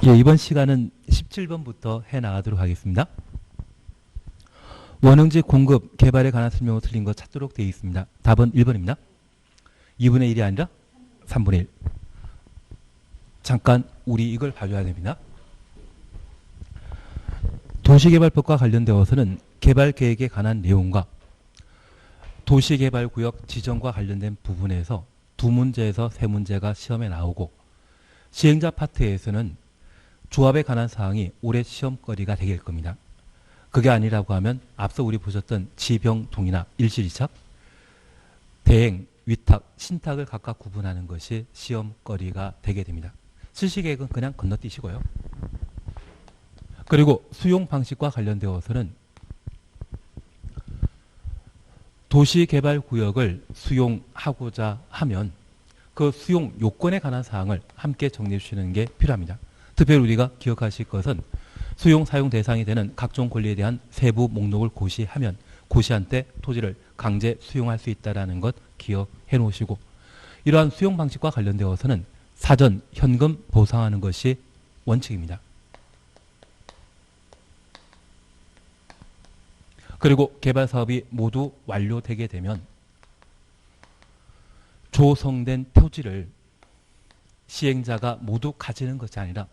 예, 이번 시간은 17번부터 해나가도록 하겠습니다. 원형지 공급, 개발에 관한 설명으로 틀린 거 찾도록 되어 있습니다. 답은 1번입니다. 2분의 1이 아니라 3분의 1. 잠깐 우리 이걸 봐줘야 됩니다. 도시개발법과 관련되어서는 개발계획에 관한 내용과 도시개발구역 지정과 관련된 부분에서 두 문제에서 세 문제가 시험에 나오고 시행자 파트에서는 조합에 관한 사항이 올해 시험거리가 되길 겁니다. 그게 아니라고 하면 앞서 우리 보셨던 지병동이나 일실이착, 대행, 위탁, 신탁을 각각 구분하는 것이 시험거리가 되게 됩니다. 실시계획은 그냥 건너뛰시고요. 그리고 수용 방식과 관련되어서는 도시개발구역을 수용하고자 하면 그 수용 요건에 관한 사항을 함께 정리해 주시는 게 필요합니다. 특별히 우리가 기억하실 것은 수용 사용 대상이 되는 각종 권리에 대한 세부 목록을 고시하면 고시한 때 토지를 강제 수용할 수 있다는 것 기억해 놓으시고, 이러한 수용 방식과 관련되어서는 사전 현금 보상하는 것이 원칙입니다. 그리고 개발 사업이 모두 완료되게 되면 조성된 토지를 시행자가 모두 가지는 것이 아니라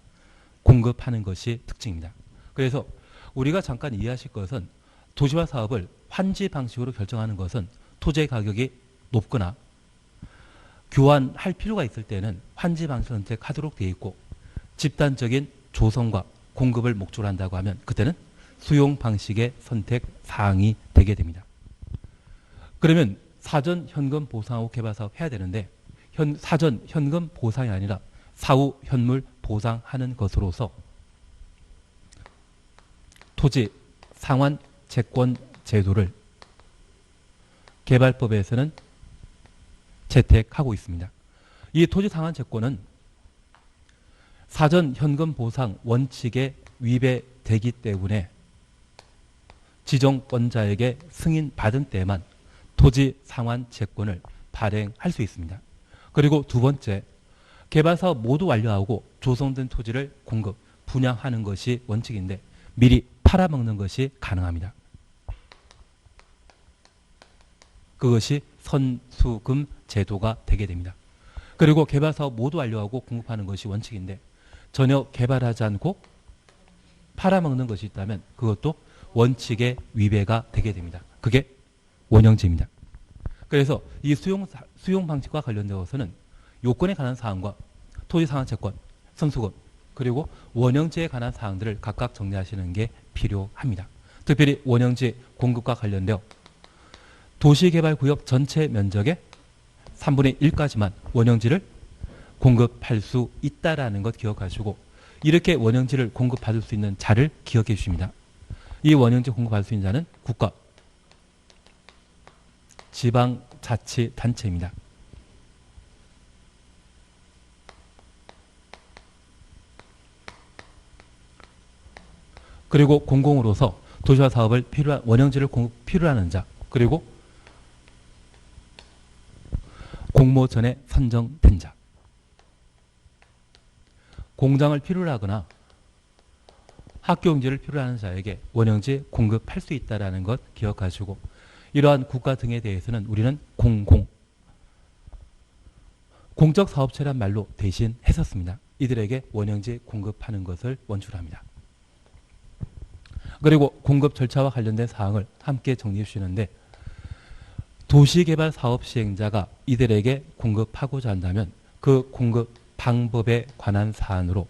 공급하는 것이 특징입니다. 그래서 우리가 잠깐 이해하실 것은 도시화 사업을 환지 방식으로 결정하는 것은 토지의 가격이 높거나 교환할 필요가 있을 때는 환지 방식을 선택하도록 되어 있고, 집단적인 조성과 공급을 목적으로 한다고 하면 그때는 수용 방식의 선택 사항이 되게 됩니다. 그러면 사전 현금 보상하고 개발 사업 해야 되는데 사전 현금 보상이 아니라 사후 현물 보상하는 것으로서 토지 상환 채권 제도를 개발법에서는 채택하고 있습니다. 이 토지 상환 채권은 사전 현금 보상 원칙에 위배되기 때문에 지정권자에게 승인받은 때만 토지 상환 채권을 발행할 수 있습니다. 그리고 두 번째, 개발사업 모두 완료하고 조성된 토지를 공급, 분양하는 것이 원칙인데 미리 팔아먹는 것이 가능합니다. 그것이 선수금 제도가 되게 됩니다. 그리고 개발사업 모두 완료하고 공급하는 것이 원칙인데 전혀 개발하지 않고 팔아먹는 것이 있다면 그것도 원칙의 위배가 되게 됩니다. 그게 원형지입니다. 그래서 이 수용 방식과 관련되어서는 요건에 관한 사항과 토지 상환 채권, 선수금, 그리고 원형지에 관한 사항들을 각각 정리하시는 게 필요합니다. 특별히 원형지 공급과 관련되어 도시개발구역 전체 면적의 3분의 1까지만 원형지를 공급할 수 있다라는 것 기억하시고, 이렇게 원형지를 공급받을 수 있는 자를 기억해 주십니다. 이 원형지 공급받을 수 있는 자는 국가, 지방자치단체입니다. 그리고 공공으로서 도시화 사업을 원형지를 필요로 하는 자, 그리고 공모전에 선정된 자, 공장을 필요로 하거나 학교용지를 필요로 하는 자에게 원형지 공급할 수 있다는 것 기억하시고, 이러한 국가 등에 대해서는 우리는 공적 사업체란 말로 대신 했었습니다. 이들에게 원형지 공급하는 것을 원칙으로 합니다. 그리고 공급 절차와 관련된 사항을 함께 정리해 주시는데, 도시개발 사업 시행자가 이들에게 공급하고자 한다면 그 공급 방법에 관한 사안으로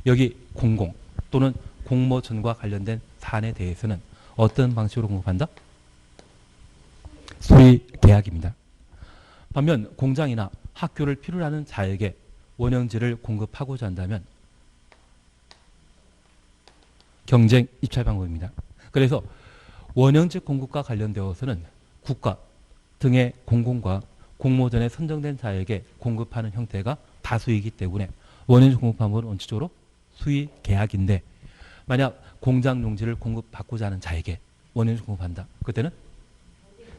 여기 공공 또는 공모전과 관련된 사안에 대해서는 어떤 방식으로 공급한다? 수의 계약입니다. 반면 공장이나 학교를 필요로 하는 자에게 원형지를 공급하고자 한다면 경쟁 입찰 방법입니다. 그래서 원형지 공급과 관련되어서는 국가 등의 공공과 공모전에 선정된 자에게 공급하는 형태가 다수이기 때문에 원형지 공급 방법은 원칙적으로 수의 계약인데, 만약 공장 용지를 공급받고자 하는 자에게 원형지 공급한다. 그때는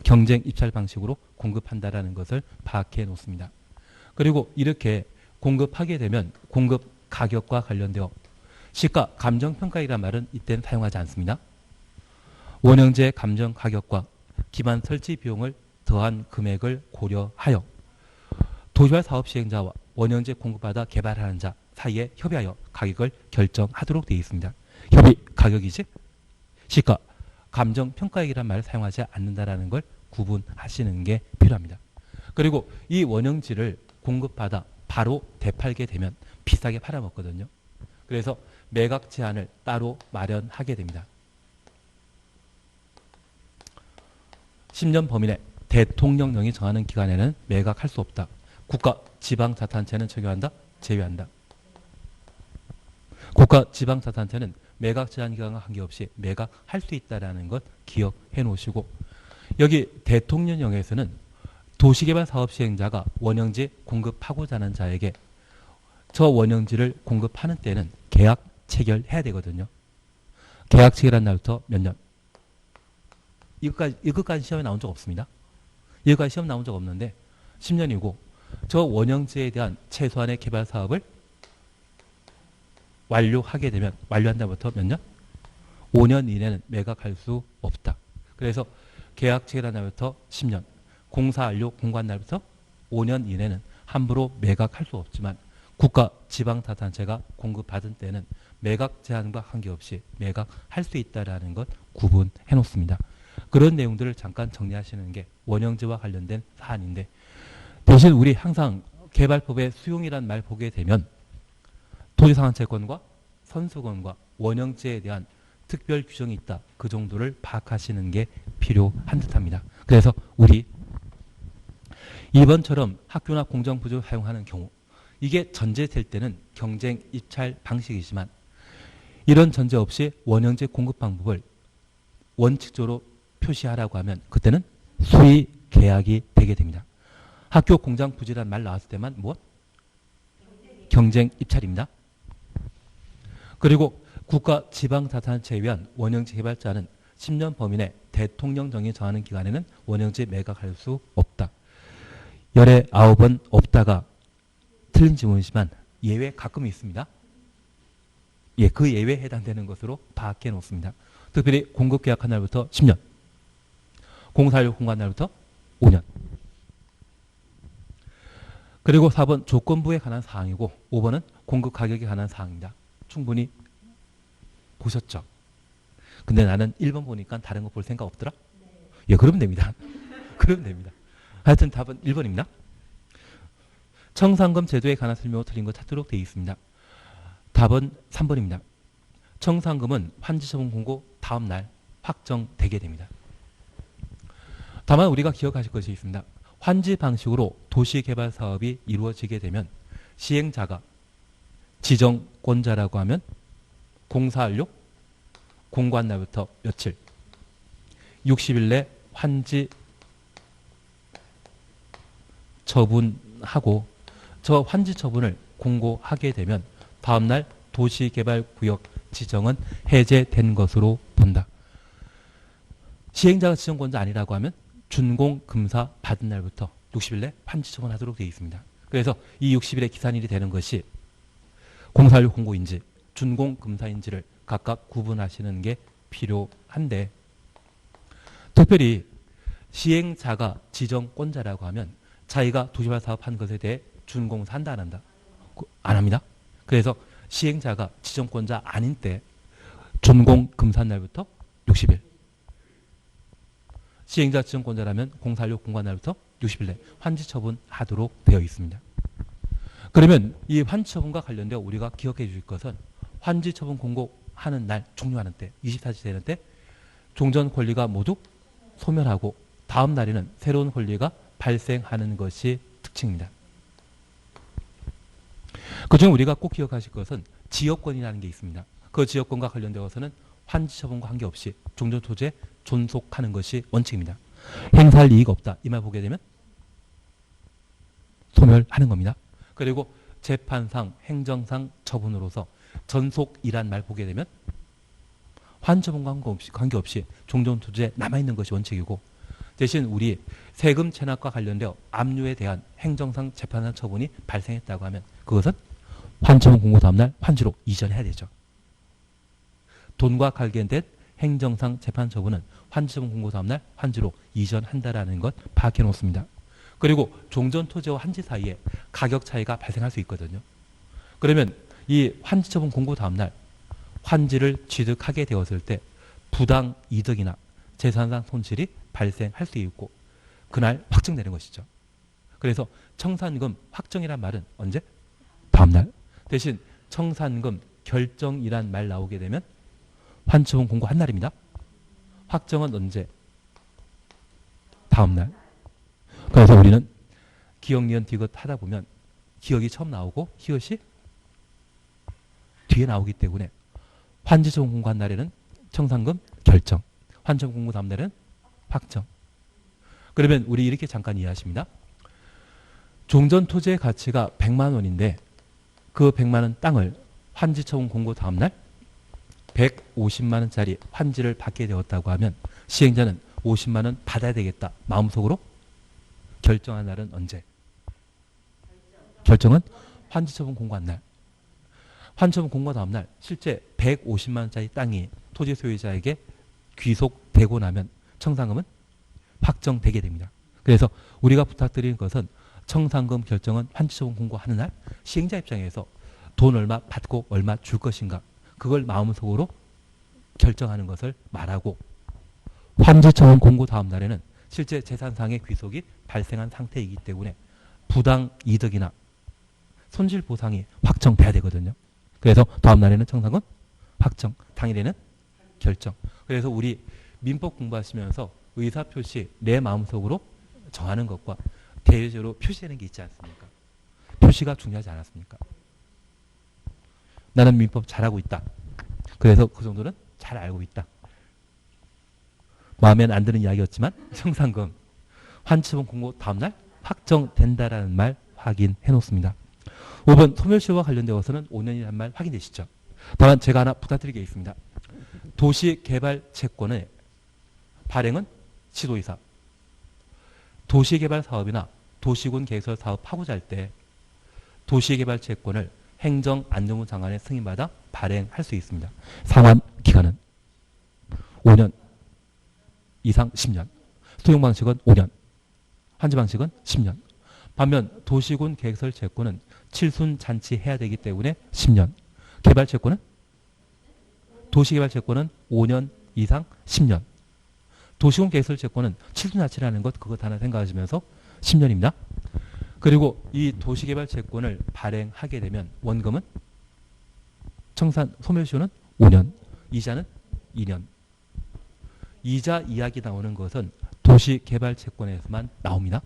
경쟁 입찰 방식으로 공급한다라는 것을 파악해 놓습니다. 그리고 이렇게 공급하게 되면 공급 가격과 관련되어 시가 감정평가이란 말은 이때는 사용하지 않습니다. 원형지의 감정 가격과 기반 설치 비용을 더한 금액을 고려하여 도시개발 사업 시행자와 원형지 공급받아 개발하는 자 사이에 협의하여 가격을 결정하도록 되어 있습니다. 협의 가격이지 시가 감정평가액이란 말을 사용하지 않는다라는 걸 구분하시는 게 필요합니다. 그리고 이 원형지를 공급받아 바로 되팔게 되면 비싸게 팔아먹거든요. 그래서 매각 제한을 따로 마련하게 됩니다. 10년 범위 내 대통령령이 정하는 기간에는 매각할 수 없다. 국가 지방자치단체는 적용한다. 제외한다. 국가 지방자치단체는 매각 제한 기간과 관계없이 매각할 수 있다는 것 기억해 놓으시고 여기 대통령령에서는 도시개발 사업 시행자가 원형지 공급하고자 하는 자에게 저 원형지를 공급하는 때는 계약 체결해야 되거든요. 계약 체결한 날부터 몇 년? 이것까지 시험에 나온 적 없습니다. 이것까지 시험 나온 적 없는데 10년이고 저 원형지에 대한 최소한의 개발 사업을 완료하게 되면 완료한 날부터 몇 년? 5년 이내는 매각할 수 없다. 그래서 계약 체결한 날부터 10년, 공사 완료 공고한 날부터 5년 이내는 함부로 매각할 수 없지만 국가 지방자치단체가 공급받은 때는 매각 제한과 관계없이 매각할 수 있다는 것 구분해 놓습니다. 그런 내용들을 잠깐 정리하시는 게 원형지와 관련된 사안인데 대신 우리 항상 개발법의 수용이란 말 보게 되면 토지상환채권과 선수권과 원형지에 대한 특별 규정이 있다. 그 정도를 파악하시는 게 필요한 듯합니다. 그래서 우리 2번처럼 학교나 공정부지를 사용하는 경우 이게 전제될 때는 경쟁 입찰 방식이지만 이런 전제 없이 원형지 공급 방법을 원칙적으로 표시하라고 하면 그때는 수의 계약이 되게 됩니다. 학교 공장 부지란 말 나왔을 때만 무엇? 경쟁 입찰입니다. 그리고 국가 지방자치단체에 의한 원형지 개발자는 10년 범위 내 대통령령이 정하는 기간에는 원형지 매각할 수 없다. 열에 9번 없다가 틀린 지문이지만 예외 가끔 있습니다. 예, 그 예외에 해당되는 것으로 파악해 놓습니다. 특별히 공급 계약한 날부터 10년, 공사료 공고한 날부터 5년. 그리고 4번 조건부에 관한 사항이고 5번은 공급 가격에 관한 사항입니다. 충분히 보셨죠? 근데 나는 1번 보니까 다른 거 볼 생각 없더라? 예, 그러면 됩니다. 그러면 됩니다. 하여튼 답은 1번입니다. 청산금 제도에 관한 설명으로 틀린 거 찾도록 되어 있습니다. 답은 3번입니다. 청산금은 환지처분 공고 다음 날 확정되게 됩니다. 다만 우리가 기억하실 것이 있습니다. 환지 방식으로 도시개발 사업이 이루어지게 되면 시행자가 지정권자라고 하면 공사 완료 공고한 날부터 며칠 60일 내 환지 처분하고 저 환지 처분을 공고하게 되면 다음날 도시개발구역 지정은 해제된 것으로 본다. 시행자가 지정권자 아니라고 하면 준공금사 받은 날부터 60일 내 환지 처분하도록 되어 있습니다. 그래서 이 60일의 기산일이 되는 것이 공사완료 공고인지 준공금사인지를 각각 구분하시는 게 필요한데 특별히 시행자가 지정권자라고 하면 자기가 도시개발 사업한 것에 대해 준공사 한다 안 한다? 안 합니다. 그래서 시행자가 지정권자 아닌 때 준공금사한 날부터 60일 시행자 지정권자라면 공사완료 공고한 날부터 60일 내 환지 처분하도록 되어 있습니다. 그러면 이 환지 처분과 관련되어 우리가 기억해 주실 것은 환지 처분 공고하는 날 종료하는 때 24시 되는 때 종전 권리가 모두 소멸하고 다음 날에는 새로운 권리가 발생하는 것이 특징입니다. 그중 우리가 꼭 기억하실 것은 지역권이라는 게 있습니다. 그 지역권과 관련되어서는 환지 처분과 관계없이 종전 토지에 존속하는 것이 원칙입니다. 행사할 이의가 없다. 이 말 보게 되면 소멸하는 겁니다. 그리고 재판상 행정상 처분으로서 전속이란 말 보게 되면 환처분과 관계없이 종전 토지에 남아있는 것이 원칙이고 대신 우리 세금 체납과 관련되어 압류에 대한 행정상 재판상 처분이 발생했다고 하면 그것은 환처분 공고 다음날 환지로 이전해야 되죠. 돈과 관련된 행정상 재판 처분은 환지처분 공고 다음날 환지로 이전한다라는 것 파악해 놓습니다. 그리고 종전 토지와 환지 사이에 가격 차이가 발생할 수 있거든요. 그러면 이 환지처분 공고 다음날 환지를 취득하게 되었을 때 부당 이득이나 재산상 손실이 발생할 수 있고 그날 확정되는 것이죠. 그래서 청산금 확정이란 말은 언제? 다음날. 대신 청산금 결정이란 말 나오게 되면 환처분 공고한 날입니다. 확정은 언제? 다음날. 그래서 우리는 기억, 니은, 디귿 하다 보면 기억이 처음 나오고 히읗이 뒤에 나오기 때문에 환지처분 공고한 날에는 청산금 결정, 환처분 공고 다음 날에는 확정. 그러면 우리 이렇게 잠깐 이해하십니다. 종전 토지의 가치가 100만 원인데 그 100만 원 땅을 환지처분 공고 다음 날 150만 원짜리 환지를 받게 되었다고 하면 시행자는 50만 원 받아야 되겠다. 마음속으로 결정한 날은 언제? 결정은 환지처분 공고한 날. 환처분 공고 다음 날 실제 150만 원짜리 땅이 토지 소유자에게 귀속되고 나면 청산금은 확정되게 됩니다. 그래서 우리가 부탁드리는 것은 청산금 결정은 환지처분 공고하는 날 시행자 입장에서 돈 얼마 받고 얼마 줄 것인가 그걸 마음속으로 결정하는 것을 말하고 환지처분 공고 다음 날에는 실제 재산상의 귀속이 발생한 상태이기 때문에 부당 이득이나 손실 보상이 확정돼야 되거든요. 그래서 다음 날에는 청산금 확정, 당일에는 결정. 그래서 우리 민법 공부하시면서 의사표시 내 마음속으로 정하는 것과 대외적으로 표시되는 게 있지 않습니까? 표시가 중요하지 않았습니까? 나는 민법 잘하고 있다. 그래서 그 정도는 잘 알고 있다. 마음에는 안 드는 이야기였지만 청산금 환처분 공고 다음날 확정된다라는 말 확인해 놓습니다. 5번 소멸시효와 관련되어서는 5년이라는 말 확인되시죠? 다만 제가 하나 부탁드릴 게 있습니다. 도시개발채권의 발행은 시도의사, 도시개발 사업이나 도시군 계획설 사업 하고자 할 때 도시개발채권을 행정안전부 장관의 승인받아 발행할 수 있습니다. 상환 기간은 5년 이상 10년, 소용 방식은 5년, 환지 방식은 10년. 반면 도시군 계획설 채권은 칠순 잔치해야 되기 때문에 10년. 개발 채권은 도시개발 채권은 5년 이상 10년. 도시군 계획설 채권은 칠순 잔치라는 것 그것 하나 생각하시면서 10년입니다. 그리고 이 도시개발 채권을 발행하게 되면 원금은 청산 소멸시효는 5년, 이자는 2년. 이자 이야기 나오는 것은 도시개발 채권에서만 나옵니다.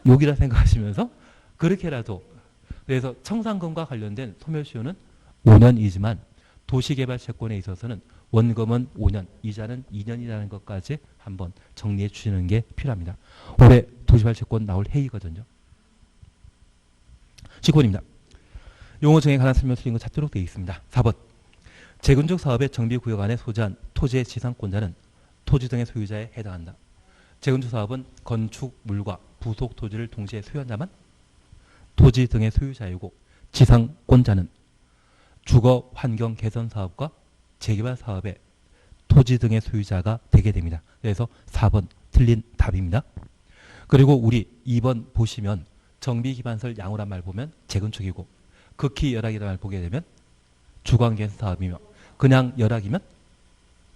욕이라 생각하시면서 그렇게라도 그래서 청산금과 관련된 소멸시효는 5년이지만 도시개발 채권에 있어서는 원금은 5년, 이자는 2년이라는 것까지 한번 정리해 주시는 게 필요합니다. 올해 도시개발 채권 나올 해이거든요. 19번입니다. 용어 정의에 관한 설명 드린 것 찾도록 되어 있습니다. 4번. 재건축 사업의 정비구역 안에 소재한 토지의 지상권자는 토지 등의 소유자에 해당한다. 재건축 사업은 건축물과 부속 토지를 동시에 소유한 자만 토지 등의 소유자이고 지상권자는 주거 환경 개선 사업과 재개발 사업의 토지 등의 소유자가 되게 됩니다. 그래서 4번 틀린 답입니다. 그리고 우리 2번 보시면 정비기반설 양호란 말 보면 재건축이고 극히 열악이라는 말 보게 되면 주거환경 사업이며 그냥 열악이면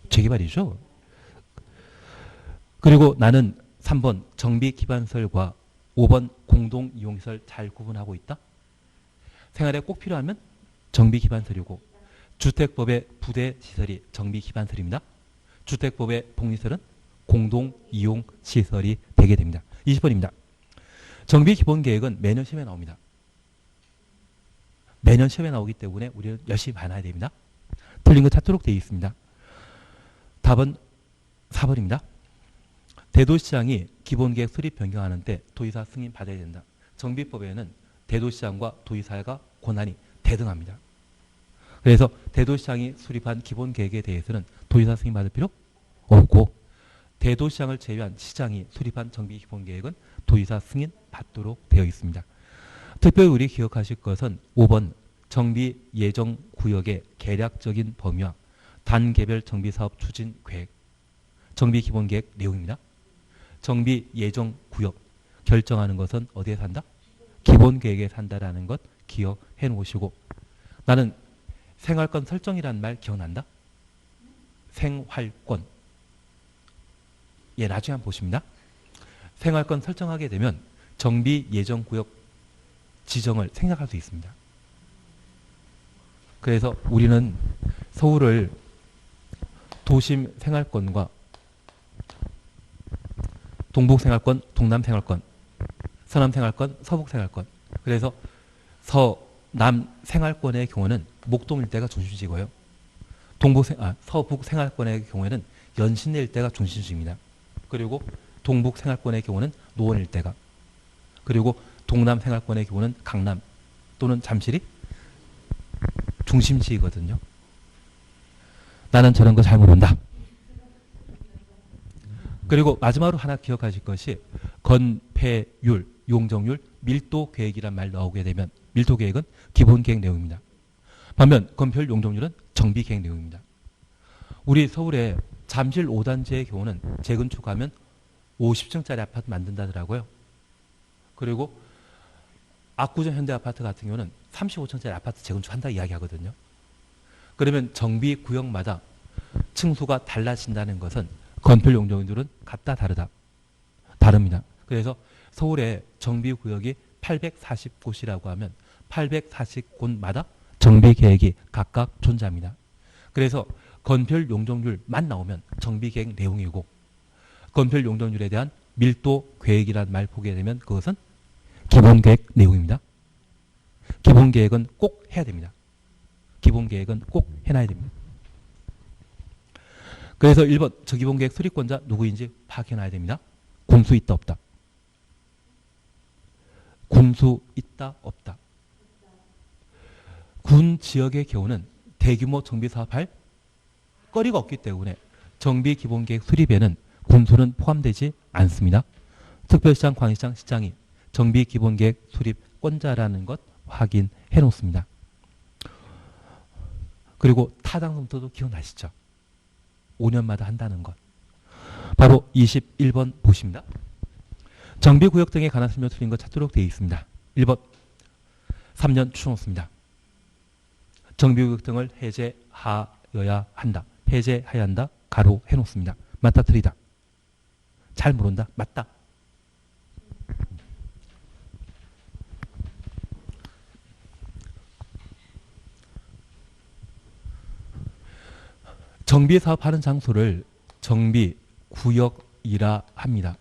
재개발이죠. 그리고 나는 3번 정비기반설과 5번 공동이용시설 잘 구분하고 있다. 생활에 꼭 필요하면 정비기반설이고 주택법의 부대시설이 정비기반설입니다. 주택법의 복리시설은 공동이용시설이 되게 됩니다. 20번입니다. 정비기본계획은 매년 시험에 나옵니다. 매년 시험에 나오기 때문에 우리는 열심히 봐야 됩니다. 틀린 거 찾도록 되어 있습니다. 답은 4번입니다. 대도시장이 기본계획 수립 변경하는 때 도의사 승인 받아야 된다. 정비법에는 대도시장과 도의사가 권한이 대등합니다. 그래서 대도시장이 수립한 기본계획에 대해서는 도의사 승인 받을 필요 없고 대도시장을 제외한 시장이 수립한 정비기본계획은 도지사 승인 받도록 되어 있습니다. 특별히 우리 기억하실 것은 5번 정비예정구역의 계략적인 범위와 단계별 정비사업 추진계획, 정비기본계획 내용입니다. 정비예정구역 결정하는 것은 어디에 산다? 기본계획에 산다라는 것 기억해 놓으시고, 나는 생활권 설정이라는 말 기억난다? 생활권. 예, 나중에 한번 보십니다. 생활권 설정하게 되면 정비예정구역 지정을 생략할 수 있습니다. 그래서 우리는 서울을 도심 생활권과 동북 생활권, 동남 생활권, 서남 생활권, 서북 생활권. 그래서 서남 생활권의 경우는 목동 일대가 중심지고요. 서북 생활권의 경우에는 연신내 일대가 중심지입니다. 그리고 동북 생활권의 경우는 노원 일대가, 그리고 동남 생활권의 경우는 강남 또는 잠실이 중심지이거든요. 나는 저런 거 잘 모른다. 그리고 마지막으로 하나 기억하실 것이 건폐율, 용적률, 밀도계획이란 말 나오게 되면 밀도계획은 기본계획 내용입니다. 반면 건폐율, 용적률은 정비계획 내용입니다. 우리 서울의 잠실 5단지의 경우는 재건축하면 50층짜리 아파트 만든다더라고요. 그리고 압구정 현대아파트 같은 경우는 35층짜리 아파트 재건축한다 이야기하거든요. 그러면 정비구역마다 층수가 달라진다는 것은 건폐율, 용적률은 같다 다르다? 다릅니다. 그래서 서울의 정비구역이 840곳이라고 하면 840곳마다 정비계획이 각각 존재합니다. 그래서 건폐율, 용적률만 나오면 정비계획 내용이고, 건폐율, 용적률에 대한 밀도계획이라는 말 보게 되면 그것은 기본계획 내용입니다. 기본계획은 꼭 해야 됩니다. 기본계획은 꼭 해놔야 됩니다. 그래서 1번 저 기본계획 수립권자 누구인지 파악해놔야 됩니다. 군수 있다 없다? 군수 있다 없다? 군 지역의 경우는 대규모 정비사업할 거리가 없기 때문에 정비기본계획 수립에는 군수는 포함되지 않습니다. 특별시장, 광역시장, 시장이 정비기본계획 수립권자라는 것 확인해 놓습니다. 그리고 타당검토도 기억나시죠? 5년마다 한다는 것. 바로 21번 보십니다. 정비구역 등에 관한 설명 틀린 것 찾도록 되어 있습니다. 1번 3년 추천없습니다. 정비구역 등을 해제하여야 한다. 해제해야 한다. 가로 해놓습니다. 맞다 틀리다. 잘 모른다. 맞다. 정비사업하는 장소를 정비구역이라 합니다.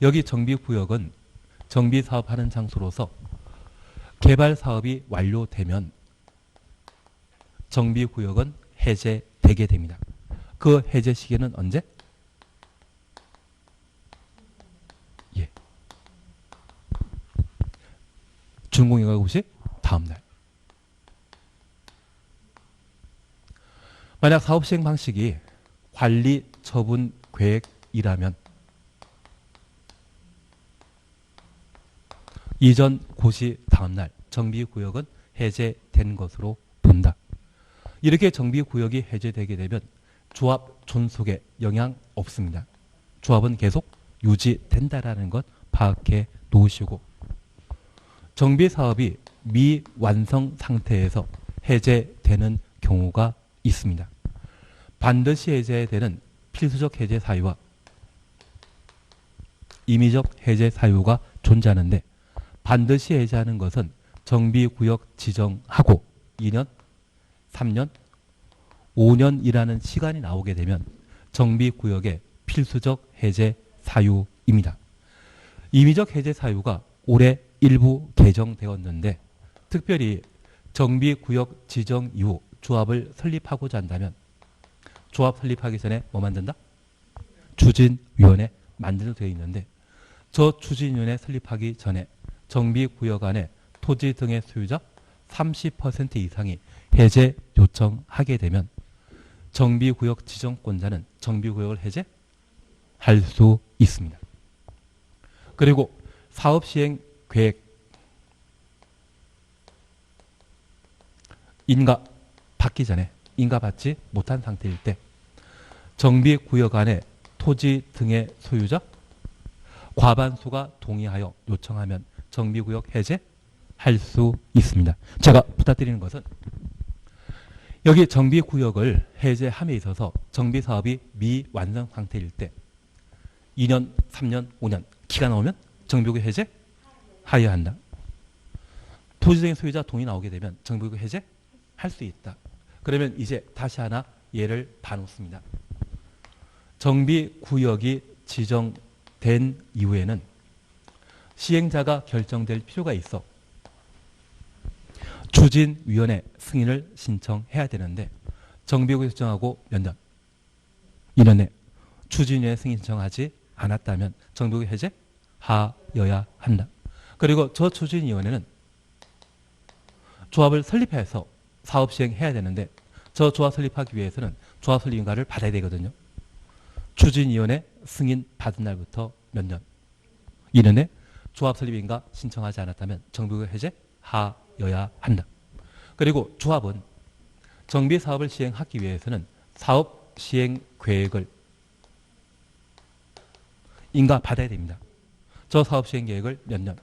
여기 정비구역은 정비사업하는 장소로서 개발사업이 완료되면 정비구역은 해제되게 됩니다. 그 해제 시기는 언제? 예. 준공인가 혹시 다음날. 만약 사업 시행 방식이 관리 처분 계획이라면 이전 고시 다음날 정비구역은 해제된 것으로 본다. 이렇게 정비구역이 해제되게 되면 조합 존속에 영향 없습니다. 조합은 계속 유지된다라는 것 파악해 놓으시고, 정비사업이 미완성 상태에서 해제되는 경우가 있습니다. 반드시 해제되는 필수적 해제 사유와 임의적 해제 사유가 존재하는데, 반드시 해제하는 것은 정비구역 지정하고 2년, 3년, 5년이라는 시간이 나오게 되면 정비구역의 필수적 해제 사유입니다. 임의적 해제 사유가 올해 일부 개정되었는데, 특별히 정비구역 지정 이후 조합을 설립하고자 한다면 조합 설립하기 전에 뭐 만든다? 추진위원회 만들어 되어 있는데, 저 추진위원회 설립하기 전에 정비구역 안에 토지 등의 소유자 30% 이상이 해제 요청하게 되면 정비구역 지정권자는 정비구역을 해제 할 수 있습니다. 그리고 사업시행 계획 인가 받기 전에 인가 받지 못한 상태일 때 정비구역 안에 토지 등의 소유자 과반수가 동의하여 요청하면 정비구역 해제할 수 있습니다. 제가 부탁드리는 것은 여기 정비구역을 해제함에 있어서 정비사업이 미완성 상태일 때 2년, 3년, 5년 기가 나오면 정비구역 해제하여야 한다. 토지등의 소유자 동의 나오게 되면 정비구역 해제할 수 있다. 그러면 이제 다시 하나 예를 봐놓습니다. 정비구역이 지정된 이후에는 시행자가 결정될 필요가 있어 추진위원회 승인을 신청해야 되는데 정비구역 지정하고 몇 년? 2년 내 추진위원회 승인 신청하지 않았다면 정비구역 해제하여야 한다. 그리고 저 추진위원회는 조합을 설립해서 사업 시행해야 되는데 저 조합 설립하기 위해서는 조합 설립 인가를 받아야 되거든요. 추진위원회 승인 받은 날부터 몇 년? 2년 내 조합 설립 인가 신청하지 않았다면 정비구역 해제하여야 한다. 그리고 조합은 정비 사업을 시행하기 위해서는 사업 시행 계획을 인가 받아야 됩니다. 저 사업 시행 계획을 몇 년?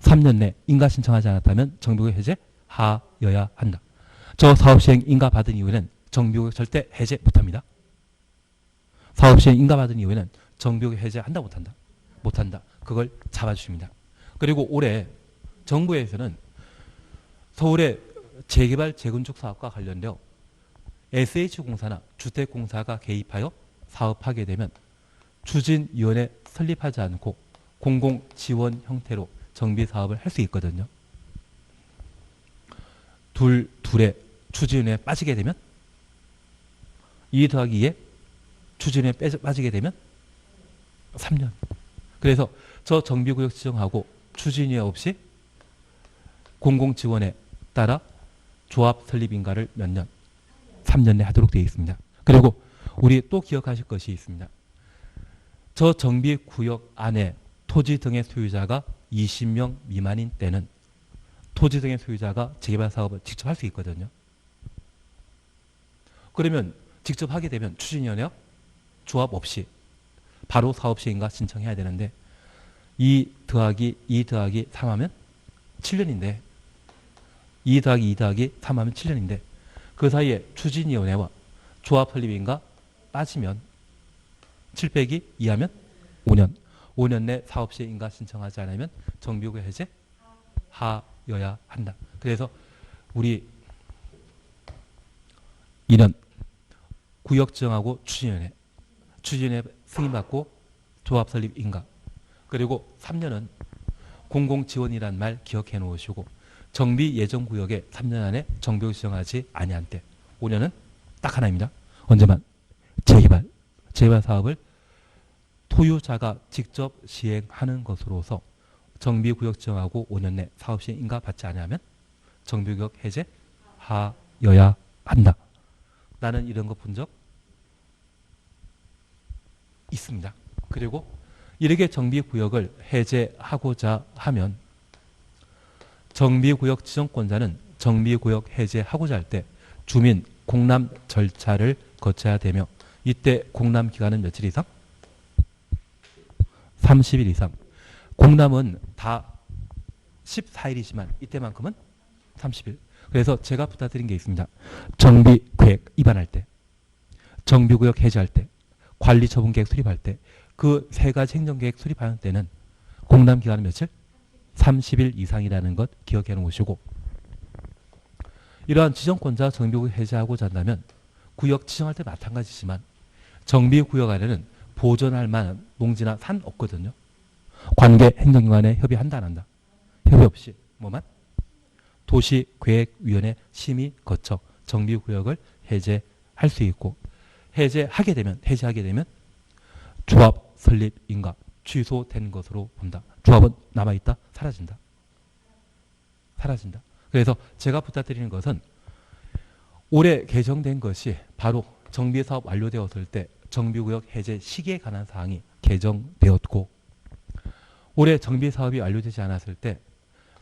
3년 내 인가 신청하지 않았다면 정비구역 해제하여야 한다. 저 사업 시행 인가 받은 이후에는 정비구역 절대 해제 못합니다. 사업 시행 인가 받은 이후에는 정비구역 해제한다 못한다? 못한다. 그걸 잡아주십니다. 그리고 올해 정부에서는 서울의 재개발 재건축 사업과 관련되어 SH공사나 주택공사가 개입하여 사업하게 되면 추진위원회 설립하지 않고 공공지원 형태로 정비사업을 할 수 있거든요. 둘에 추진위원회에 빠지게 되면 2 더하기 2에 추진위원회에 빠지게 되면 3년. 그래서 저 정비구역 지정하고 추진위원회 없이 공공지원에 따라 조합 설립 인가를 몇 년? 3년 내 하도록 되어 있습니다. 그리고 우리 또 기억하실 것이 있습니다. 저 정비구역 안에 토지 등의 소유자가 20명 미만인 때는 토지 등의 소유자가 재개발 사업을 직접 할 수 있거든요. 그러면 직접 하게 되면 추진위원회와 조합 없이 바로 사업 시행인가 신청해야 되는데 2 더하기 3 하면 7년인데 2 더하기 2 더하기 3 하면 7년인데 그 사이에 추진위원회와 조합 설립인가 빠지면 7 빼기 2 하면 5년. 5년 내 사업 시행인가 신청하지 않으면 정비구역 해제하여야 한다. 그래서 우리 2년 구역 지정하고 추진위원회 승인받고 조합 설립 인가. 그리고 3년은 공공지원이란 말 기억해 놓으시고 정비 예정구역에 3년 안에 정비구역 지정하지 아니한 때 5년은 딱 하나입니다. 언제만? 재개발 사업을 토유자가 직접 시행하는 것으로서 정비구역 지정하고 5년 내 사업 시행 인가 받지 않으면 정비구역 해제하여야 한다. 나는 이런 거 본 적 있습니다. 그리고 이렇게 정비구역을 해제하고자 하면 정비구역 지정권자는 정비구역 해제하고자 할 때 주민 공람 절차를 거쳐야 되며 이때 공람 기간은 며칠 이상? 30일 이상. 공람은 다 14일이지만 이때만큼은 30일. 그래서 제가 부탁드린 게 있습니다. 정비계획 위반할 때, 정비구역 해제할 때, 관리처분계획 수립할 때, 그 세 가지 행정계획 수립하는 때는 공람 기간은 며칠? 30일 이상이라는 것 기억해 놓으시고 이러한 지정권자 정비구역 해제하고자 한다면 구역 지정할 때 마찬가지지만 정비구역 안에는 보존할 만한 농지나 산 없거든요. 관계 행정기관에 협의한다 안 한다? 협의 없이 뭐만? 도시계획위원회 심의 거쳐 정비구역을 해제할 수 있고 해제하게 되면 조합 설립 인가 취소된 것으로 본다. 조합은 남아있다? 사라진다. 그래서 제가 부탁드리는 것은 올해 개정된 것이 바로 정비사업 완료되었을 때 정비구역 해제 시기에 관한 사항이 개정되었고 올해 정비사업이 완료되지 않았을 때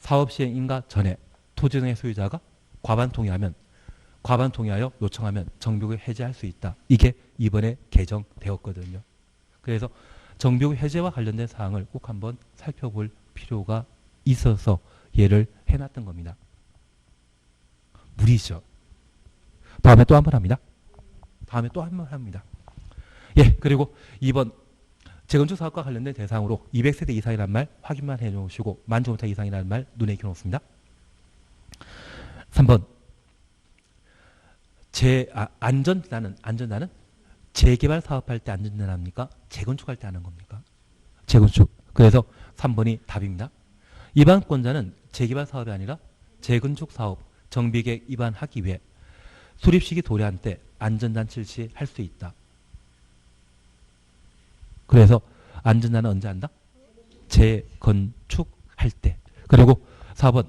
사업 시행 인가 전에 토지 등의 소유자가 과반 동의하여 요청하면 정비구역 해제할 수 있다. 이게 이번에 개정되었거든요. 그래서 정비구역 해제와 관련된 사항을 꼭 한번 살펴볼 필요가 있어서 얘를 해놨던 겁니다. 무리죠. 다음에 또 한 번 합니다. 예, 그리고 2번 재건축 사업과 관련된 대상으로 200세대 이상이라는 말 확인만 해놓으시고 15,000제곱미터 이상이라는 말 눈에 익혀놓습니다. 3번 안전단은 재개발 사업할 때 안전단합니까? 재건축할 때 하는 겁니까? 재건축. 그래서 3번이 답입니다. 위반권자는 재개발 사업이 아니라 재건축 사업 정비계획 위반하기 위해 수립시기 도래한 때 안전단 실시할 수 있다. 그래서 안전단은 언제 한다? 재건축할 때. 그리고 4번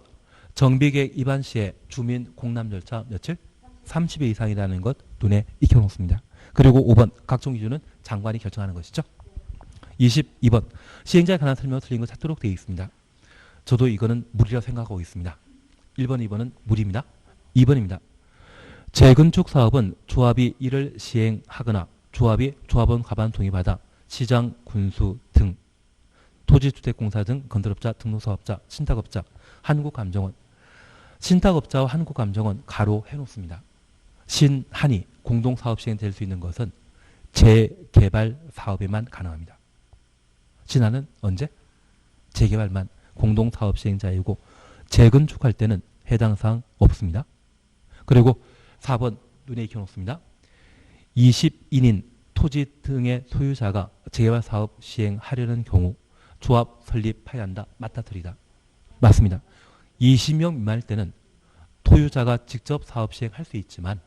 정비계획 위반 시에 주민 공람 절차 며칠? 30일 이상이라는 것 눈에 익혀놓습니다. 그리고 5번 각종 기준은 장관이 결정하는 것이죠. 22번 시행자에 관한 설명을 틀린 거 찾도록 되어 있습니다. 저도 이거는 무리라 생각하고 있습니다. 1번, 2번은 무리입니다. 2번입니다. 재건축 사업은 조합이 이를 시행하거나 조합이 조합원 과반 동의받아 시장, 군수 등 토지주택공사 등 건설업자, 등록사업자, 신탁업자, 한국감정원 신탁업자와 한국감정원 가로 해놓습니다. 신한이 공동사업 시행될 수 있는 것은 재개발 사업에만 가능합니다. 신한은 언제? 재개발만 공동사업 시행자이고 재건축할 때는 해당 사항 없습니다. 그리고 4번 눈에 익혀놓습니다. 20인인 토지 등의 소유자가 재개발 사업 시행하려는 경우 조합 설립해야 한다. 맞다 틀리다. 맞습니다. 20명 미만일 때는 소유자가 직접 사업 시행할 수 있지만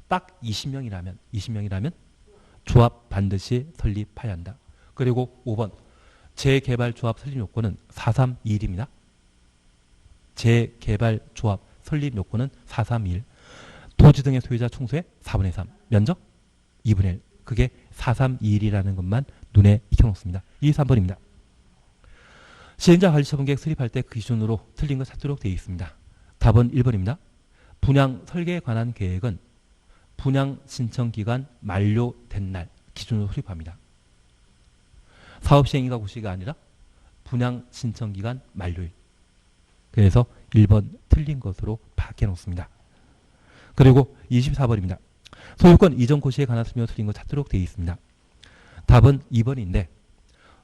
딱 20명이라면 조합 반드시 설립해야 한다. 그리고 5번 재개발 조합 설립 요건은 431입니다. 재개발 조합 설립 요건은 431. 토지 등의 소유자 총수의 4분의 3. 면적 2분의 1. 그게 431이라는 것만 눈에 익혀놓습니다. 2, 3번입니다. 시행자 관리처분계획 수립할 때 그 기준으로 틀린 거 찾도록 되어 있습니다. 답은 1번입니다. 분양 설계에 관한 계획은 분양 신청 기간 만료된 날 기준으로 수립합니다. 사업 시행인가 고시가 아니라 분양 신청 기간 만료일. 그래서 1번 틀린 것으로 바뀌어놓습니다. 그리고 24번입니다. 소유권 이전 고시에 관한 설명 틀린 거 찾도록 되어 있습니다. 답은 2번인데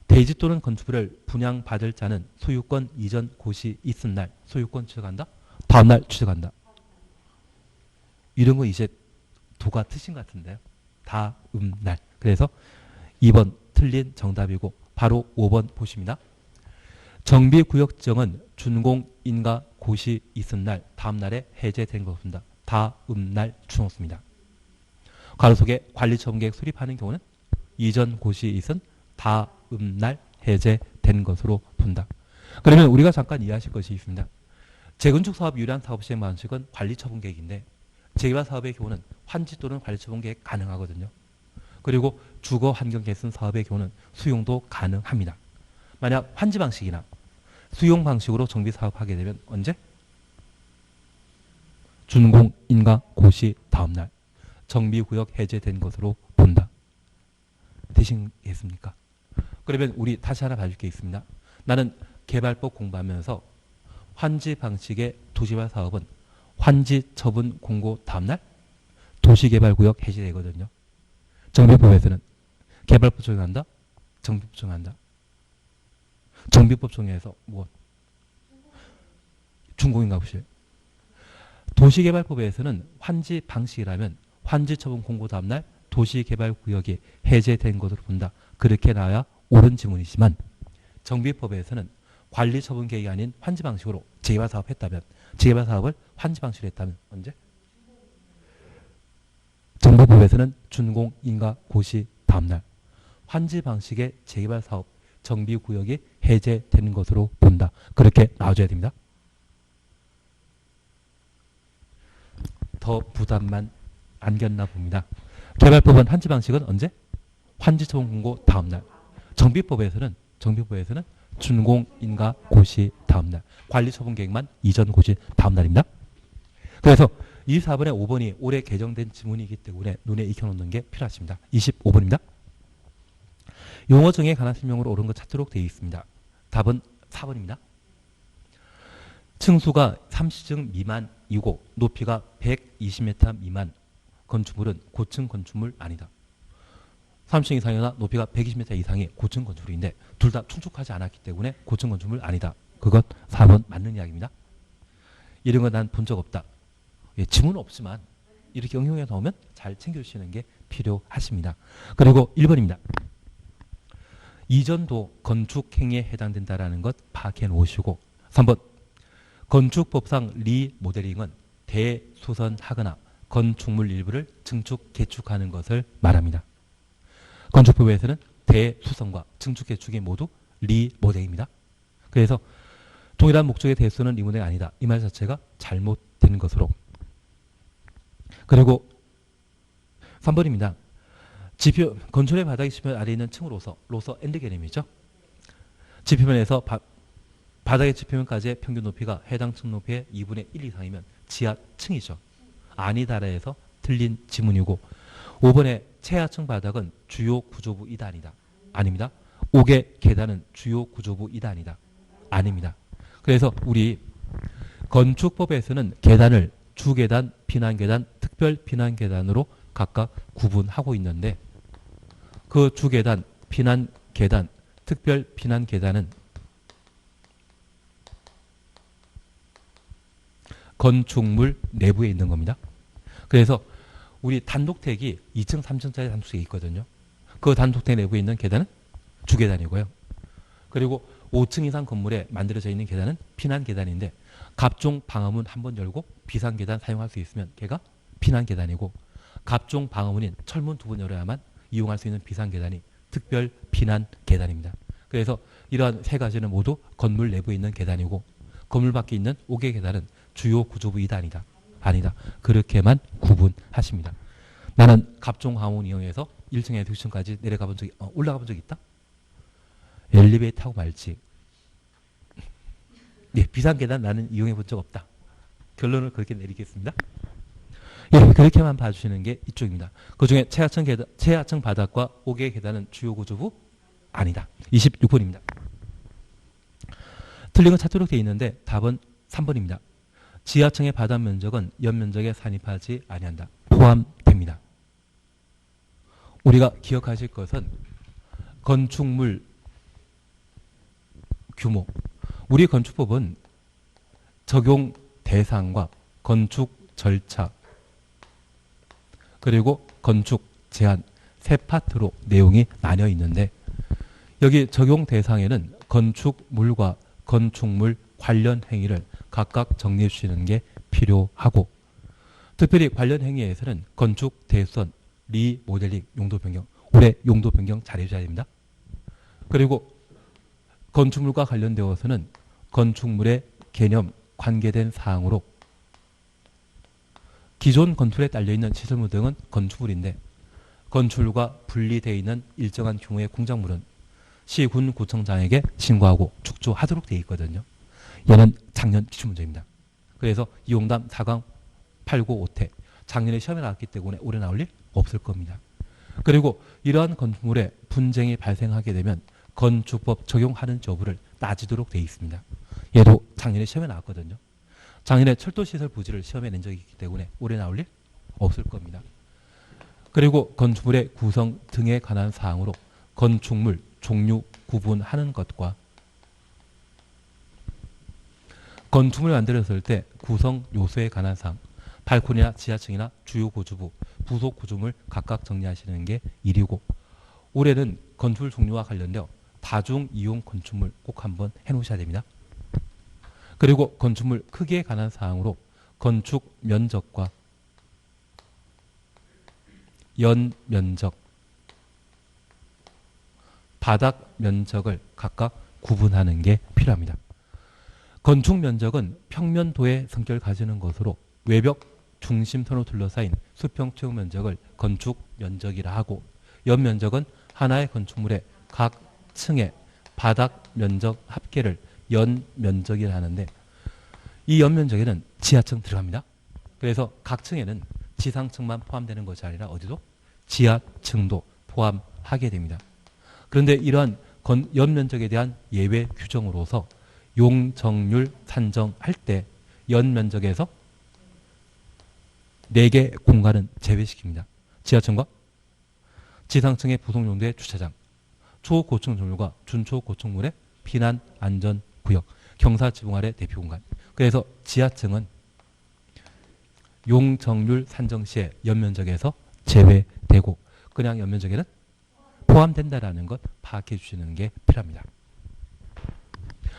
대지 또는 건축물을 분양받을 자는 소유권 이전 고시 있은 날 소유권 취득한다? 다음날 취득한다. 이런 거 이제 도가 트신 것 같은데요. 다음날. 그래서 2번 틀린 정답이고 바로 5번 보십니다. 정비구역 지정은 준공인가 고시 있은 날 다음날에 해제된 것입니다. 다음날 주놓습니다. 가로 속에 관리처분계획 수립하는 경우는 이전 고시 있은 다음날 해제된 것으로 본다. 그러면 우리가 잠깐 이해하실 것이 있습니다. 재건축 사업 유리한 사업 시행 방식은 관리처분계획인데 재개발 사업의 경우는 환지 또는 관리처분계획 가능하거든요. 그리고 주거 환경 개선 사업의 경우는 수용도 가능합니다. 만약 환지 방식이나 수용 방식으로 정비 사업하게 되면 언제? 준공인가 고시 다음날 정비구역 해제된 것으로 본다. 되시겠습니까? 그러면 우리 다시 하나 봐줄 게 있습니다. 나는 개발법 공부하면서 환지 방식의 도시개발 사업은 환지 처분 공고 다음날 도시개발구역 해제되거든요. 정비법에서는 개발법 적용한다? 정비법 적용한다? 정비법 적용해서 뭐? 준공인가 보시요. 도시개발법에서는 환지 방식이라면 환지 처분 공고 다음날 도시개발구역이 해제된 것으로 본다. 그렇게 나와야 옳은 지문이지만 정비법에서는 관리처분 계획이 아닌 환지 방식으로 재개발 사업 했다면 재개발 사업을 환지 방식으로 했다면 언제? 정비법에서는 준공인가 고시 다음날 환지 방식의 재개발 사업 정비구역이 해제되는 것으로 본다. 그렇게 나와줘야 됩니다. 더 부담만 안겼나 봅니다. 개발법은 환지 방식은 언제? 환지처분 공고 다음날. 정비법에서는 준공인가 고시 다음날. 관리처분 계획만 이전 고시 다음날입니다. 그래서 24번에 5번이 올해 개정된 지문이기 때문에 눈에 익혀놓는 게 필요하십니다. 25번입니다. 용어 정의에 관한 설명으로 옳은 것 찾도록 되어 있습니다. 답은 4번입니다. 층수가 30층 미만이고 높이가 120m 미만 건축물은 고층 건축물 아니다. 30층 이상이나 높이가 120m 이상이 고층 건축물인데 둘 다 충족하지 않았기 때문에 고층 건축물 아니다. 그것 4번 맞는 이야기입니다. 이런 거 난 본 적 없다. 예, 지문은 없지만 이렇게 응용해 나오면 잘 챙겨주시는 게 필요하십니다. 그리고 1번입니다. 이전도 건축행위에 해당된다라는 것 파악해 놓으시고 3번 건축법상 리모델링은 대수선하거나 건축물 일부를 증축, 개축하는 것을 말합니다. 건축법에서는 대수선과 증축, 개축이 모두 리모델링입니다. 그래서 동일한 목적의 대수는 리모델이 아니다. 이 말 자체가 잘못된 것으로. 그리고 3번입니다. 지표 건축의 바닥이 지표면 아래에 있는 층으로서 엔드 개념이죠. 지표면에서 바닥의 지표면까지의 평균 높이가 해당 층 높이의 2분의 1 이상이면 지하층이죠. 아니다라 해서 틀린 지문이고 5번에 최하층 바닥은 주요 구조부이다 아니다. 아닙니다. 5개 계단은 주요 구조부이다 아니다. 아닙니다. 그래서 우리 건축법에서는 계단을 주계단, 비난계단, 특별 비난계단으로 각각 구분하고 있는데 그 주계단, 비난계단, 특별 비난계단은 건축물 내부에 있는 겁니다. 그래서 우리 단독택이 2층, 3층짜리 단독택이 있거든요. 그 단독택 내부에 있는 계단은 주계단이고요. 그리고 5층 이상 건물에 만들어져 있는 계단은 피난계단인데 갑종 방화문 한 번 열고 비상계단 사용할 수 있으면 걔가 피난계단이고 갑종 방화문인 철문 2번 열어야만 이용할 수 있는 비상계단이 특별 피난계단입니다. 그래서 이러한 세 가지는 모두 건물 내부에 있는 계단이고 건물 밖에 있는 5개 계단은 주요 구조부이다 아니다. 아니다. 그렇게만 구분하십니다. 나는 갑종 방화문 이용해서 1층에서 6층까지 내려가 본 적이 올라가 본 적이 있다? 엘리베이터 타고 말지. 예, 비상계단 나는 이용해 본 적 없다. 결론을 그렇게 내리겠습니다. 예, 그렇게만 봐주시는 게 이쪽입니다. 그 중에 최하층 바닥과 5개의 계단은 주요 구조부 아니다. 26번입니다. 틀린 건 찾도록 되어 있는데 답은 3번입니다. 지하층의 바닥 면적은 연면적에 산입하지 아니한다. 포함됩니다. 우리가 기억하실 것은 건축물 규모. 우리 건축법은 적용 대상과 건축 절차 그리고 건축 제한 세 파트로 내용이 나뉘어 있는데 여기 적용 대상에는 건축물과 건축물 관련 행위를 각각 정리해 주시는 게 필요하고 특별히 관련 행위에서는 건축 대수선, 리모델링, 용도 변경 올해 용도 변경 잘해줘야 됩니다. 그리고 건축물과 관련되어서는 건축물의 개념, 관계된 사항으로 기존 건축물에 딸려있는 시설물 등은 건축물인데 건축물과 분리되어 있는 일정한 규모의 공작물은 시, 군, 구청장에게 신고하고 축조하도록 되어 있거든요. 얘는 작년 기출문제입니다. 그래서 이용담 4강 8고 5퇴 작년에 시험에 나왔기 때문에 올해 나올 일 없을 겁니다. 그리고 이러한 건축물에 분쟁이 발생하게 되면 건축법 적용하는 여부를 따지도록 되어 있습니다. 얘도 작년에 시험에 나왔거든요. 작년에 철도시설 부지를 시험에 낸 적이 있기 때문에 올해 나올 일 없을 겁니다. 그리고 건축물의 구성 등에 관한 사항으로 건축물 종류 구분하는 것과 건축물을 만들었을 때 구성 요소에 관한 사항, 발코니나 지하층이나 주요 구조부, 부속 구조물 각각 정리하시는 게 일이고 올해는 건축물 종류와 관련되어 다중 이용 건축물 꼭 한번 해놓으셔야 됩니다. 그리고 건축물 크기에 관한 사항으로 건축 면적과 연면적, 바닥 면적을 각각 구분하는 게 필요합니다. 건축 면적은 평면도의 성격을 가지는 것으로 외벽 중심선으로 둘러싸인 수평 채용 면적을 건축 면적이라 하고 연면적은 하나의 건축물의 각 층의 바닥 면적 합계를 연면적이라 하는데 이 연면적에는 지하층 들어갑니다. 그래서 각 층에는 지상층만 포함되는 것이 아니라 어디도 지하층도 포함하게 됩니다. 그런데 이러한 연면적에 대한 예외 규정으로서 용적률 산정할 때 연면적에서 4개 공간은 제외시킵니다. 지하층과 지상층의 부속 용도의 주차장, 초고층 정률과 준초고층물의 피난 안전 구역, 경사 지붕 아래 대피 공간. 그래서 지하층은 용적률 산정 시에 연면적에서 제외되고 그냥 연면적에는 포함된다라는 것 파악해 주시는 게 필요합니다.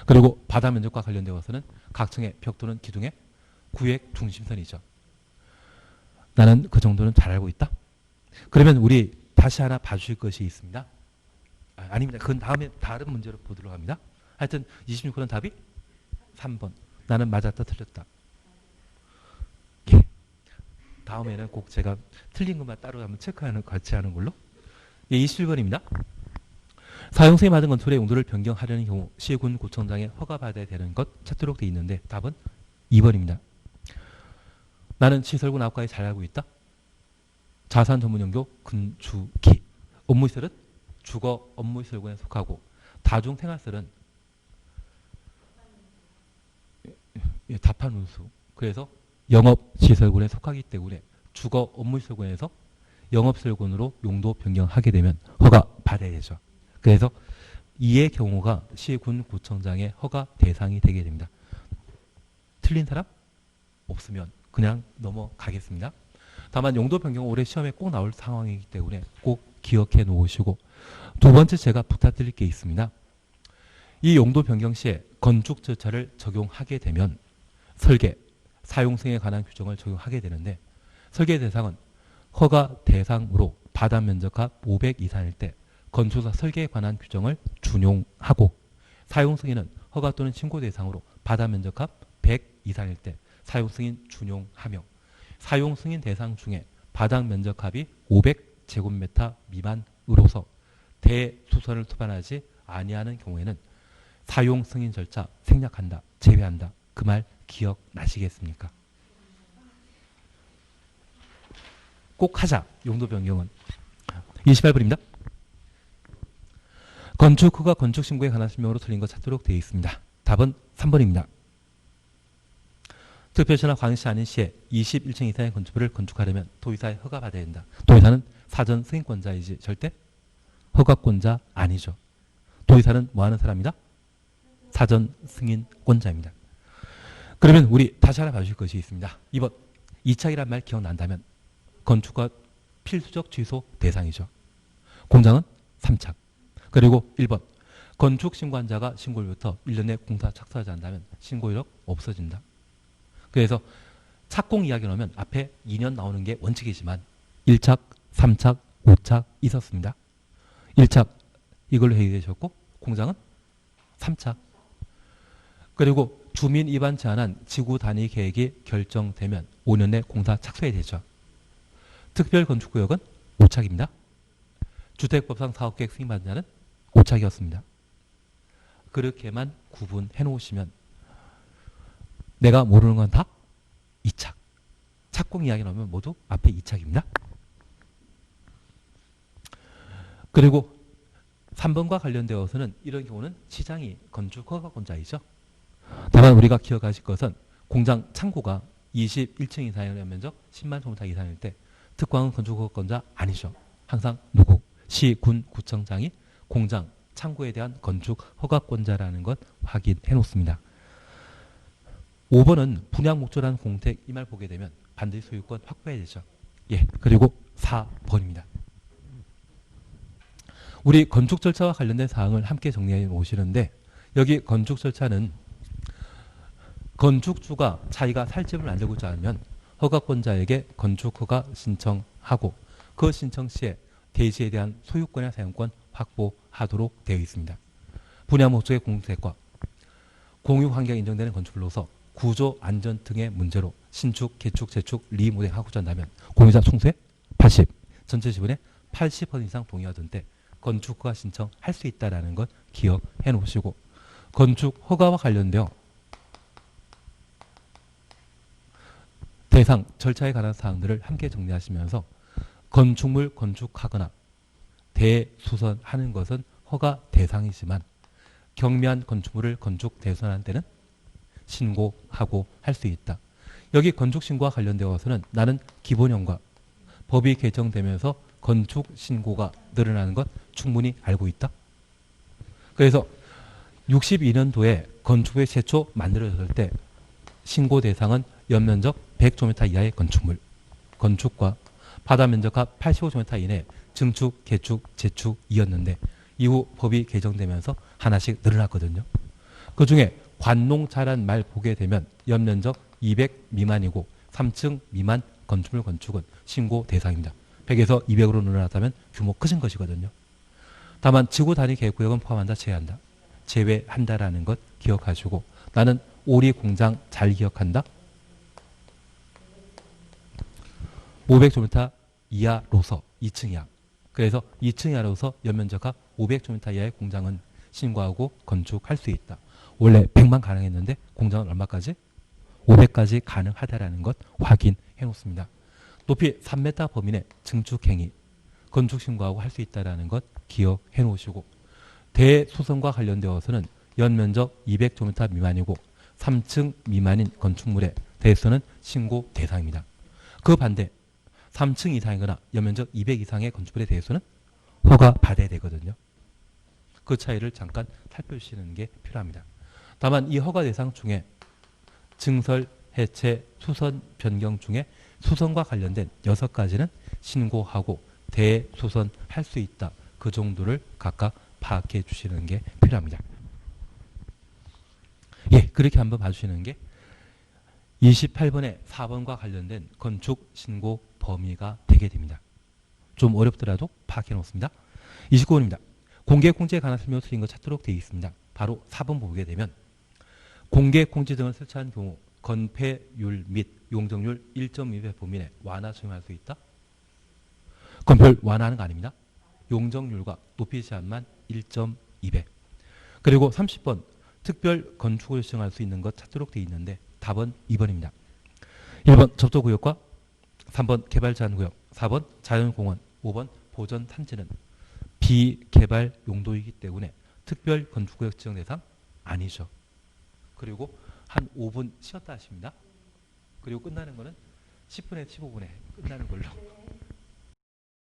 그리고 바닥 면적과 관련되어서는 각 층의 벽 또는 기둥의 구획 중심선이죠. 나는 그 정도는 잘 알고 있다. 그러면 우리 다시 하나 봐주실 것이 있습니다. 아닙니다. 그건 다음에 다른 문제로 보도록 합니다. 하여튼 26번은 답이 3번. 나는 맞았다 틀렸다. 예. 다음에는 꼭 제가 틀린 것만 따로 한번 체크하는 같이 하는 걸로. 예, 27번입니다. 사용성이 맞은 건축물의 용도를 변경하려는 경우 시군 구청장에 허가받아야 되는 것 찾도록 되어 있는데 답은 2번입니다. 나는 시설군 아홉가지 잘 알고 있다. 자산 전문 연구 건축기. 업무시설은 주거 업무시설군에 속하고 다중생활시설은 답한 운수. 그래서 영업시설군에 속하기 때문에 주거 업무시설군에서 영업시설군으로 용도 변경하게 되면 허가 받아야 되죠. 그래서 이의 경우가 시군 구청장의 허가 대상이 되게 됩니다. 틀린 사람 없으면 그냥 넘어가겠습니다. 다만 용도 변경은 올해 시험에 꼭 나올 상황이기 때문에 꼭 기억해 놓으시고 두 번째 제가 부탁드릴 게 있습니다. 이 용도 변경 시에 건축 절차를 적용하게 되면 설계, 사용성에 관한 규정을 적용하게 되는데 설계 대상은 허가 대상으로 바닥 면적합 500 이상일 때 건축사 설계에 관한 규정을 준용하고 사용승인은 허가 또는 신고 대상으로 바닥 면적합 100 이상일 때 사용승인 준용하며 사용승인 대상 중에 바닥 면적합이 500제곱미터 미만으로서 대수선을 투반하지 아니하는 경우에는 사용승인 절차 생략한다, 제외한다. 그 말 기억나시겠습니까? 꼭 하자. 용도 변경은. 28번입니다. 건축허가 건축신고에 관한 설명으로 틀린 것 찾도록 되어 있습니다. 답은 3번입니다. 특별시나 광역시 아닌 시에 21층 이상의 건축물을 건축하려면 도의사의 허가받아야 된다. 도의사는 사전 승인권자이지 절대 허가권자 아니죠. 도의사는 뭐하는 사람이다? 사전 승인권자입니다. 그러면 우리 다시 하나 봐주실 것이 있습니다. 2번 이착이란 말 기억난다면 건축과 필수적 취소 대상이죠. 공장은 3착. 그리고 1번 건축신고한자가 신고일부터 1년 내 공사 착수하지 않는다면 신고이력 없어진다. 그래서 착공 이야기 나오면 앞에 2년 나오는 게 원칙이지만 1착, 3착, 5착 있었습니다. 1착 이걸로 해결되셨고 공장은 3착. 그리고 주민 입안 제한한 지구 단위 계획이 결정되면 5년 내 공사 착수해야 되죠. 특별건축구역은 5착입니다. 주택법상 사업계획 승인받은 자는 5착이었습니다. 그렇게만 구분해 놓으시면 내가 모르는 건 다 2착. 착공 이야기 나오면 모두 앞에 2착입니다. 그리고 3번과 관련되어서는 이런 경우는 시장이 건축허가권자이죠. 다만 우리가 기억하실 것은 공장 창고가 21층 이상의 면적 10만 제곱미터 이상일 때 특광은 건축허가권자 아니죠. 항상 누구? 시, 군, 구청장이 공장, 창고에 대한 건축허가권자라는 것 확인해 놓습니다. 5번은 분양 목적이라는 공택 이 말 보게 되면 반드시 소유권 확보해야 되죠. 예, 그리고 4번입니다. 우리 건축 절차와 관련된 사항을 함께 정리해 놓으시는데 여기 건축 절차는 건축주가 자기가 살 집을 만들고자 하면 허가권자에게 건축허가 신청하고 그 신청 시에 대지에 대한 소유권이나 사용권 확보하도록 되어 있습니다. 분양 목적의 공택과 공유 환경이 인정되는 건축물로서 구조 안전 등의 문제로 신축, 개축, 재축, 리모델하고자 한다면 공유자 총수의 80, 전체 지분의 80% 이상 동의하던 때 건축 허가 신청할 수 있다라는 것 기억해 놓으시고, 건축 허가와 관련되어 대상 절차에 관한 사항들을 함께 정리하시면서 건축물 건축하거나 대수선하는 것은 허가 대상이지만 경미한 건축물을 건축 대수선한 때는 신고하고 할 수 있다. 여기 건축 신고와 관련되어서는 나는 기본형과 법이 개정되면서 건축 신고가 늘어나는 것 충분히 알고 있다. 그래서 62년도에 건축법이 최초 만들어졌을 때 신고 대상은 연면적 100제곱미터 이하의 건축물, 건축과 바다 면적합 85제곱미터 이내 증축, 개축, 재축이었는데 이후 법이 개정되면서 하나씩 늘어났거든요. 그중에 관농자란 말 보게 되면 연면적 200 미만이고 3층 미만 건축물 건축은 신고 대상입니다. 100에서 200으로 늘어났다면 규모 크신 것이거든요. 다만 지구 단위 계획구역은 포함한다, 제외한다. 제외한다라는 것 기억하시고, 나는 오리 공장 잘 기억한다. 500제곱미터 이하로서 2층 이하. 그래서 2층 이하로서 연면적합 500제곱미터 이하의 공장은 신고하고 건축할 수 있다. 원래 100만 가능했는데 공장은 얼마까지? 500까지 가능하다라는 것 확인해 놓습니다. 높이 3m 범위내 증축행위, 건축 신고하고 할 수 있다라는 것 기억해 놓으시고, 대수선과 관련되어서는 연면적 200제곱미터 미만이고 3층 미만인 건축물에 대해서는 신고 대상입니다. 그 반대 3층 이상이거나 연면적 200 이상의 건축물에 대해서는 허가 받아야 되거든요. 그 차이를 잠깐 살펴주시는 게 필요합니다. 다만 이 허가 대상 중에 증설, 해체, 수선, 변경 중에 수선과 관련된 6가지는 신고하고 대수선할 수 있다. 그 정도를 각각 파악해 주시는 게 필요합니다. 예, 그렇게 한번 봐주시는 게 28번의 4번과 관련된 건축 신고 범위가 되게 됩니다. 좀 어렵더라도 파악해 놓습니다. 29번입니다. 공개 공지에 관한 설명을 드린 것 찾도록 되어 있습니다. 바로 4번 보게 되면 공개 공지 등을 설치한 경우 건폐율 및 용적률 1.2배 범위 내 완화 적용할 수 있다. 건폐율 완화하는 거 아닙니다. 용적률과 높이 제한만 1.2배. 그리고 30번 특별 건축을 시행할 수 있는 것 찾도록 되어 있는데 답은 2번입니다. 1번 접도구역과 3번 개발제한구역, 4번 자연공원, 5번 보전탄지는 비개발 용도이기 때문에 특별 건축구역 지정 대상 아니죠. 그리고 한 5분 쉬었다 하십니다. 그리고 끝나는 거는 10분에 15분에 끝나는 걸로.